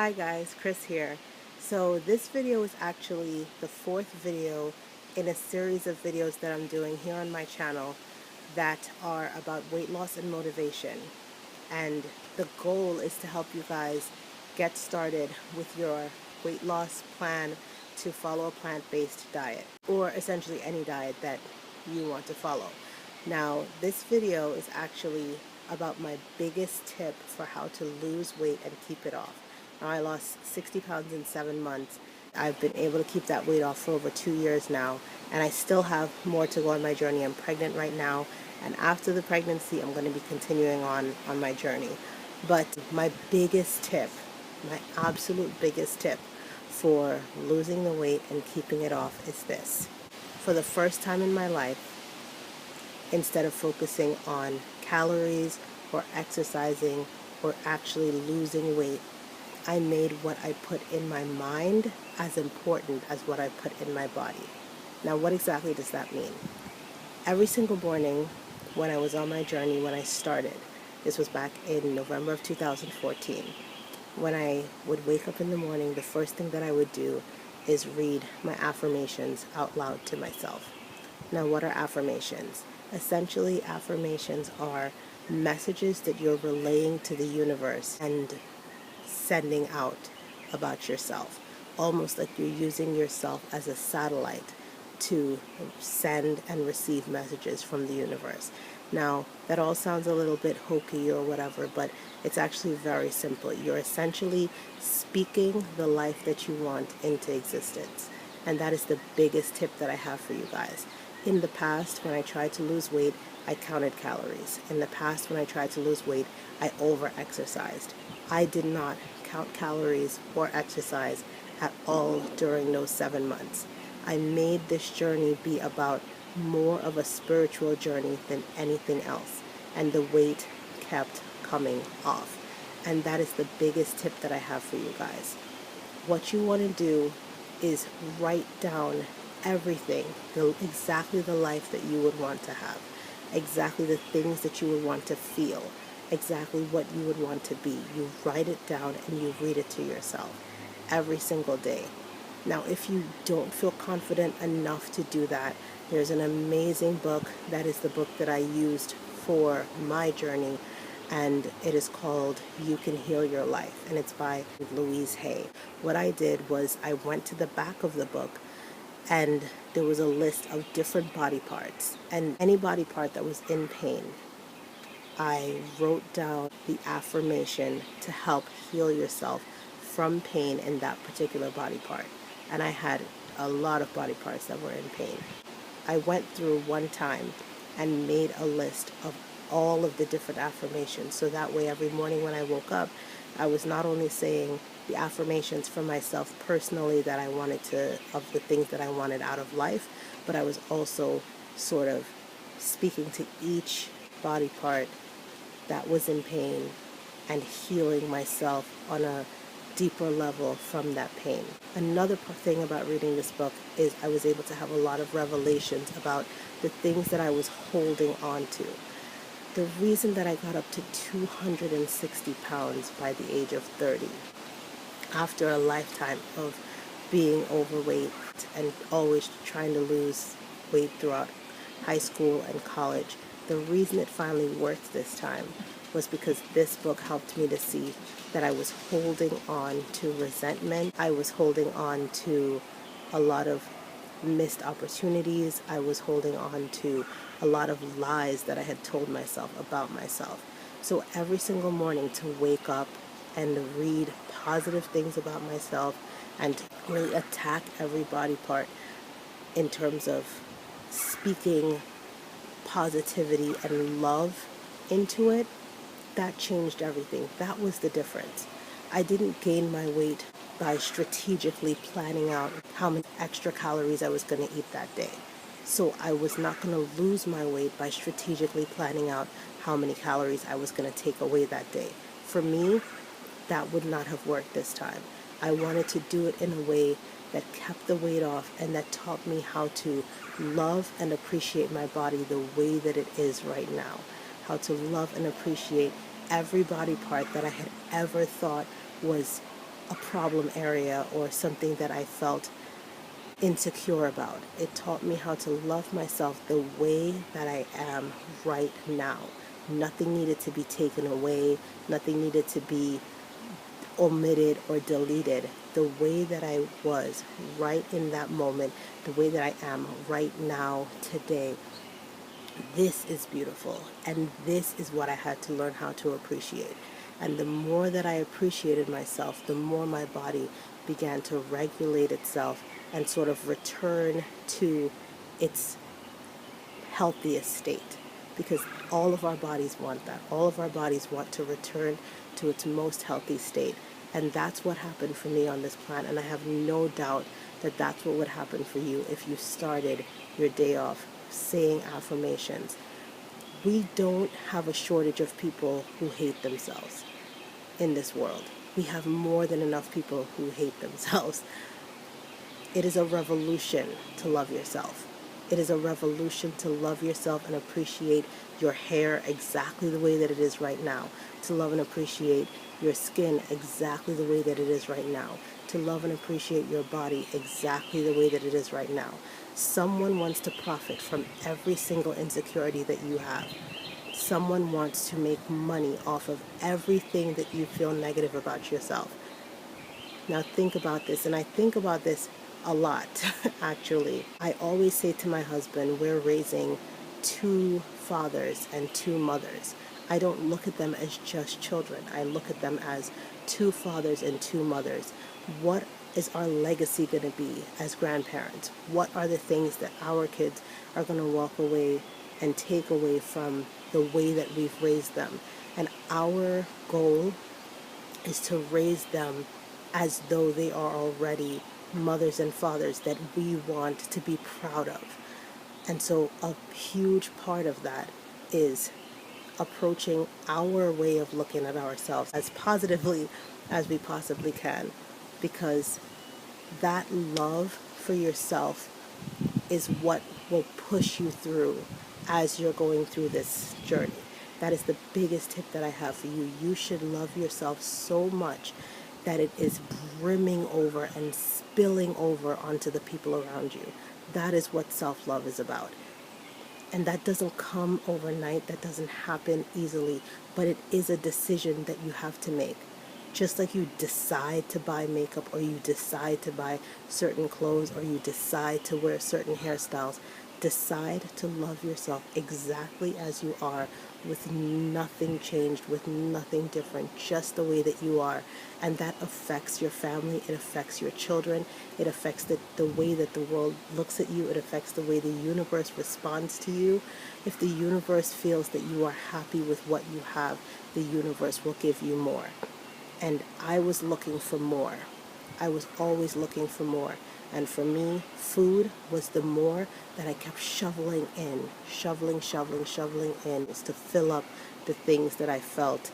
Hi guys, Chris here. So this video is actually the fourth video in a series of videos that I'm doing here on my channel that are about weight loss and motivation. And the goal is to help you guys get started with your weight loss plan to follow a plant-based diet, or essentially any diet that you want to follow. Now, this video is actually about my biggest tip for how to lose weight and keep it off. Now, I lost 60 pounds in 7 months. I've been able to keep that weight off for over 2 years now, and I still have more to go on my journey. I'm pregnant right now, and after the pregnancy, I'm going to be continuing on my journey. But my biggest tip, my absolute biggest tip for losing the weight and keeping it off is this. For the first time in my life, instead of focusing on calories or exercising or actually losing weight, I made what I put in my mind as important as what I put in my body. Now, what exactly does that mean? Every single morning when I was on my journey, when I started, this was back in November of 2014, when I would wake up in the morning, the first thing that I would do is read my affirmations out loud to myself. Now, what are affirmations? Essentially, affirmations are messages that you're relaying to the universe and sending out about yourself, almost like you're using yourself as a satellite to send and receive messages from the universe. Now, that all sounds a little bit hokey or whatever, but it's actually very simple. You're essentially speaking the life that you want into existence. And that is the biggest tip that I have for you guys. In the past, when I tried to lose weight, I counted calories. In the past, when I tried to lose weight, I over-exercised. I did not count calories or exercise at all during those 7 months. I made this journey be about more of a spiritual journey than anything else, and the weight kept coming off. And that is the biggest tip that I have for you guys. What you want to do is write down everything, exactly the life that you would want to have, exactly the things that you would want to feel, exactly what you would want to be. You write it down and you read it to yourself every single day. Now, if you don't feel confident enough to do that, there's an amazing book that is the book that I used for my journey, and it is called You Can Heal Your Life, and it's by Louise Hay. What I did was I went to the back of the book, and there was a list of different body parts, and any body part that was in pain, I wrote down the affirmation to help heal yourself from pain in that particular body part. And I had a lot of body parts that were in pain. I went through one time and made a list of all of the different affirmations, so that way every morning when I woke up, I was not only saying the affirmations for myself personally that I wanted to, of the things that I wanted out of life, but I was also sort of speaking to each body part that was in pain and healing myself on a deeper level from that pain. Another thing about reading this book is I was able to have a lot of revelations about the things that I was holding on to. The reason that I got up to 260 pounds by the age of 30, after a lifetime of being overweight and always trying to lose weight throughout high school and college, the reason it finally worked this time was because this book helped me to see that I was holding on to resentment. I was holding on to a lot of missed opportunities. I was holding on to a lot of lies that I had told myself about myself. So every single morning to wake up and read positive things about myself and to really attack every body part in terms of speaking positivity and love into it, that changed everything. That was the difference. I didn't gain my weight by strategically planning out how many extra calories I was going to eat that day. So I was not going to lose my weight by strategically planning out how many calories I was going to take away that day. For me, that would not have worked this time. I wanted to do it in a way that kept the weight off and that taught me how to love and appreciate my body the way that it is right now. How to love and appreciate every body part that I had ever thought was a problem area or something that I felt insecure about. It taught me how to love myself the way that I am right now. Nothing needed to be taken away, nothing needed to be omitted or deleted. The way that I was right in that moment, the way that I am right now, today, this is beautiful. And this is what I had to learn how to appreciate. And the more that I appreciated myself, the more my body began to regulate itself and sort of return to its healthiest state. Because all of our bodies want that. All of our bodies want to return to its most healthy state. And that's what happened for me on this planet. And I have no doubt that that's what would happen for you if you started your day off saying affirmations. We don't have a shortage of people who hate themselves in this world. We have more than enough people who hate themselves. It is a revolution to love yourself. It is a revolution to love yourself and appreciate your hair exactly the way that it is right now. To love and appreciate your skin exactly the way that it is right now. To love and appreciate your body exactly the way that it is right now. Someone wants to profit from every single insecurity that you have. Someone wants to make money off of everything that you feel negative about yourself. Now think about this, and I think about this a lot, actually. I always say to my husband, we're raising two fathers and two mothers. I don't look at them as just children. I look at them as two fathers and two mothers. What is our legacy going to be as grandparents? What are the things that our kids are going to walk away and take away from the way that we've raised them? And our goal is to raise them as though they are already mothers and fathers that we want to be proud of. And so a huge part of that is approaching our way of looking at ourselves as positively as we possibly can, because that love for yourself is what will push you through as you're going through this journey. That is the biggest tip that I have for you. You should love yourself so much that it is brimming over and spilling over onto the people around you. That is what self-love is about. And that doesn't come overnight. That doesn't happen easily. But it is a decision that you have to make. Just like you decide to buy makeup, or you decide to buy certain clothes, or you decide to wear certain hairstyles, decide to love yourself exactly as you are, with nothing changed, with nothing different, just the way that you are. And that affects your family, it affects your children, it affects the way that the world looks at you, it affects the way the universe responds to you. If the universe feels that you are happy with what you have, the universe will give you more. And I was looking for more. I was always looking for more. And for me, food was the more that I kept shoveling in, shoveling in, is to fill up the things that I felt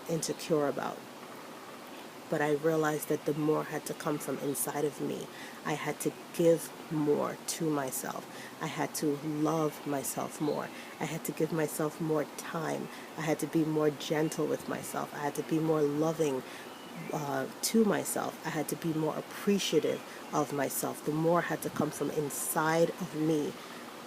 insecure about. But I realized that the more had to come from inside of me. I had to give more to myself. I had to love myself more. I had to give myself more time. I had to be more gentle with myself. I had to be more loving to myself. I had to be more appreciative of myself. The more had to come from inside of me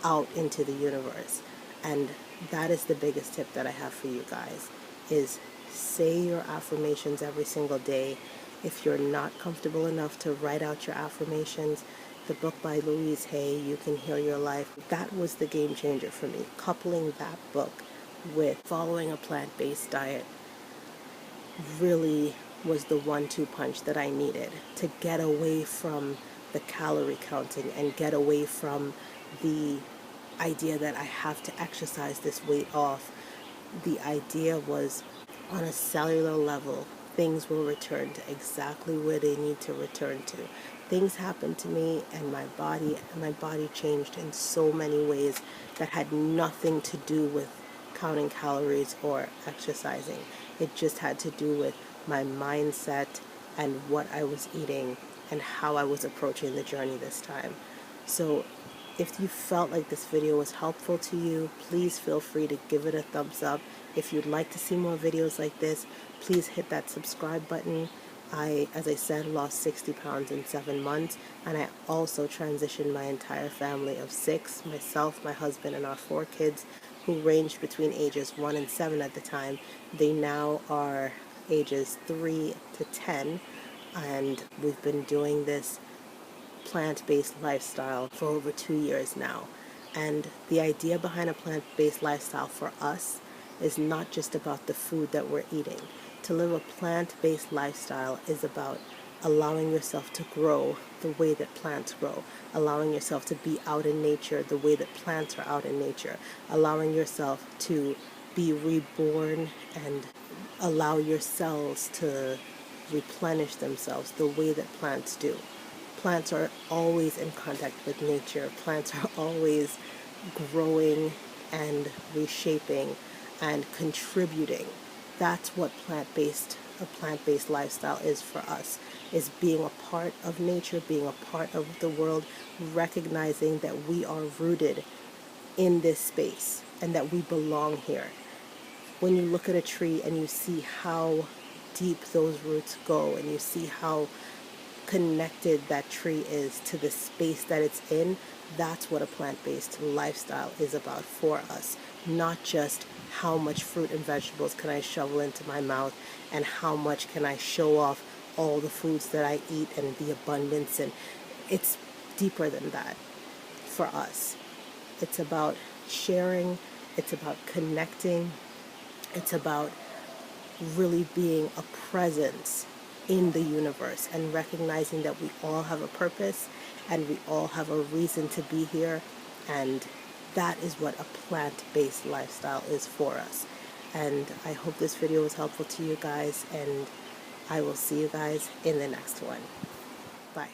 out into the universe. And that is the biggest tip that I have for you guys, is say your affirmations every single day. If you're not comfortable enough to write out your affirmations, the book by Louise Hay, You Can Heal Your Life, that was the game changer for me. Coupling that book with following a plant-based diet really was the 1-2 punch that I needed to get away from the calorie counting and get away from the idea that I have to exercise this weight off. The idea was, on a cellular level, things will return to exactly where they need to return to. Things happened to me, and my body changed in so many ways that had nothing to do with counting calories or exercising. It just had to do with my mindset and what I was eating and how I was approaching the journey this time. So if you felt like this video was helpful to you, please feel free to give it a thumbs up. If you'd like to see more videos like this, please hit that subscribe button. As I said, lost 60 pounds in 7 months, and I also transitioned my entire family of 6, myself, my husband, and our 4 kids, who ranged between ages 1 and 7 at the time. They now are ages 3 to 10, and we've been doing this plant-based lifestyle for over 2 years now. And the idea behind a plant-based lifestyle for us is not just about the food that we're eating. To live a plant-based lifestyle is about allowing yourself to grow the way that plants grow, allowing yourself to be out in nature the way that plants are out in nature, allowing yourself to be reborn and allow your cells to replenish themselves the way that plants do. Plants are always in contact with nature. Plants are always growing and reshaping and contributing. That's what a plant-based lifestyle is for us, is being a part of nature, being a part of the world, recognizing that we are rooted in this space and that we belong here. When you look at a tree and you see how deep those roots go, and you see how connected that tree is to the space that it's in, that's what a plant-based lifestyle is about for us. Not just how much fruit and vegetables can I shovel into my mouth, and how much can I show off all the foods that I eat and the abundance. And it's deeper than that for us. It's about sharing, it's about connecting, it's about really being a presence in the universe and recognizing that we all have a purpose and we all have a reason to be here, and that is what a plant-based lifestyle is for us. And I hope this video was helpful to you guys, and I will see you guys in the next one. Bye.